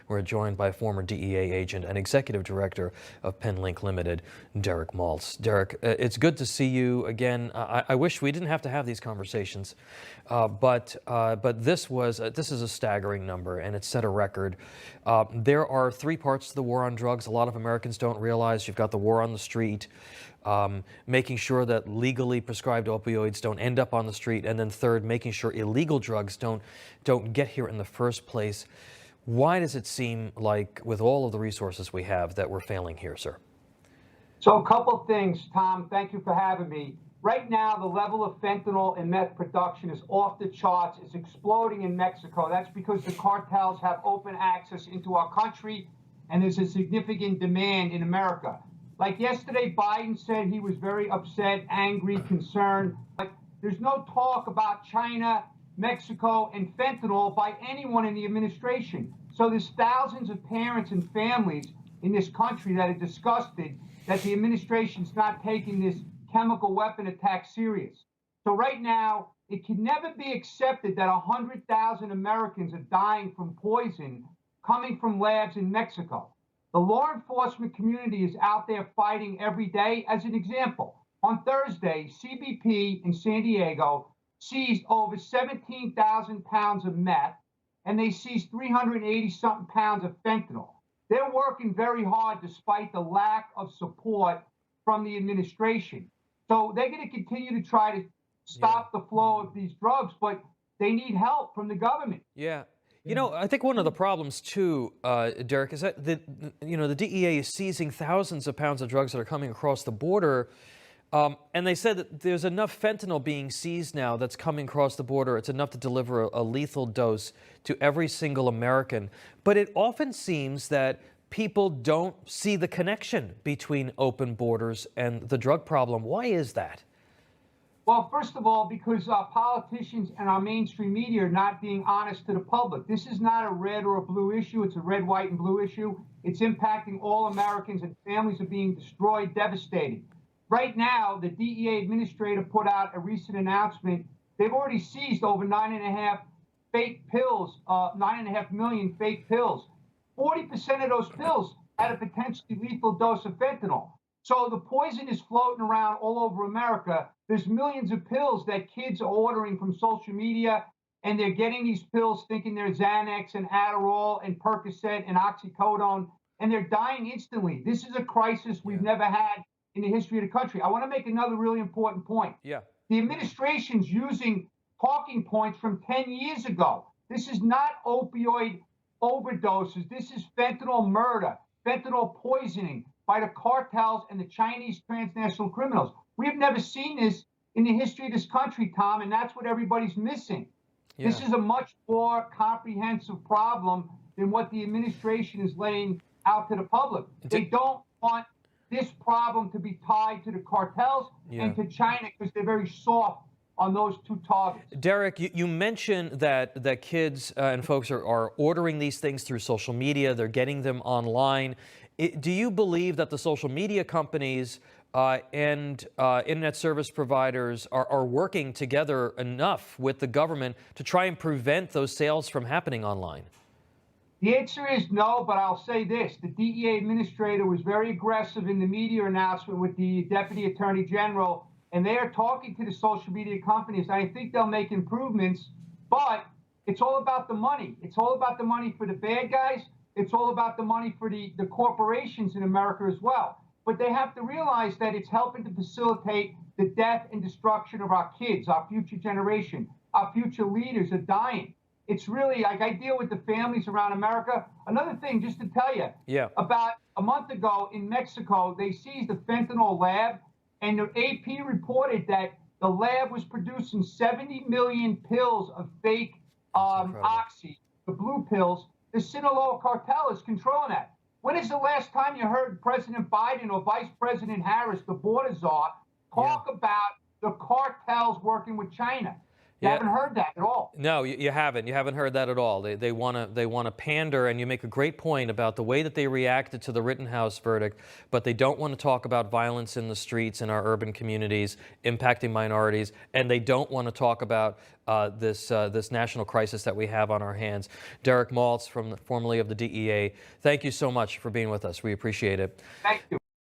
We're joined by former DEA agent and executive director of PenLink Limited, Derek Maltz. Derek, it's good to see you again. I wish we didn't have to have these conversations, but this is a staggering number, and it set a record. There are three parts to the war on drugs. A lot of Americans don't realize. You've got the war on the street, making sure that legally prescribed opioids don't end up on the street, and then third, making sure illegal drugs don't get here in the first place. Why does it seem like, with all of the resources we have, that we're failing here, sir? So a couple things, Tom. Thank you for having me. Right now, the level of fentanyl and meth production is off the charts. It's exploding in Mexico. That's because the cartels have open access into our country, and there's a significant demand in America. Like yesterday, Biden said he was very upset, angry, concerned. But there's no talk about China, Mexico, and fentanyl by anyone in the administration. So there's thousands of parents and families in this country that are disgusted that the administration's not taking this chemical weapon attack serious. So right now, it can never be accepted that 100,000 Americans are dying from poison coming from labs in Mexico. The law enforcement community is out there fighting every day. As an example, on Thursday, CBP in San Diego seized over 17,000 pounds of meth, and they seized 380-something pounds of fentanyl. They're working very hard despite the lack of support from the administration. So they're going to continue to try to stop the flow of these drugs, but they need help from the government. Yeah. You know, I think one of the problems, too, Derek, is that the DEA is seizing thousands of pounds of drugs that are coming across the border. And they said that there's enough fentanyl being seized now that's coming across the border. It's enough to deliver a lethal dose to every single American. But it often seems that people don't see the connection between open borders and the drug problem. Why is that? Well, first of all, because our politicians and our mainstream media are not being honest to the public. This is not a red or a blue issue. It's a red, white, and blue issue. It's impacting all Americans, and families are being destroyed, devastated. Right now, the DEA administrator put out a recent announcement. They've already seized over 9.5 fake pills, 9.5 million fake pills. 40% of those pills had a potentially lethal dose of fentanyl. So the poison is floating around all over America. There's millions of pills that kids are ordering from social media, and they're getting these pills thinking they're Xanax and Adderall and Percocet and oxycodone, and they're dying instantly. This is a crisis we've never had in the history of the country. I want to make another really important point. Yeah. The administration's using talking points from 10 years ago. This is not opioid overdoses. This is fentanyl murder, fentanyl poisoning by the cartels and the Chinese transnational criminals. We've never seen this in the history of this country, Tom, and that's what everybody's missing. Yeah. This is a much more comprehensive problem than what the administration is laying out to the public. They don't want this problem to be tied to the cartels and to China because they're very soft on those two targets. Derek, you mentioned that kids and folks are ordering these things through social media. They're getting them online. Do you believe that the social media companies and internet service providers are working together enough with the government to try and prevent those sales from happening online? The answer is no, but I'll say this. The DEA administrator was very aggressive in the media announcement with the Deputy Attorney General, and they are talking to the social media companies. I think they'll make improvements, but it's all about the money. It's all about the money for the bad guys. It's all about the money for the corporations in America as well. But they have to realize that it's helping to facilitate the death and destruction of our kids, our future generation. Our future leaders are dying. It's really like I deal with the families around America. Another thing, just to tell you, about a month ago in Mexico, they seized a fentanyl lab, and the AP reported that the lab was producing 70 million pills of fake oxy, the blue pills. The Sinaloa cartel is controlling that. When is the last time you heard President Biden or Vice President Harris, the border czar, talk about the cartels working with China? You haven't heard that at all. No, you haven't. You haven't heard that at all. They want to pander, and you make a great point about the way that they reacted to the Rittenhouse verdict, but they don't want to talk about violence in the streets in our urban communities impacting minorities, and they don't want to talk about this national crisis that we have on our hands. Derek Maltz, formerly of the DEA, thank you so much for being with us. We appreciate it. Thank you.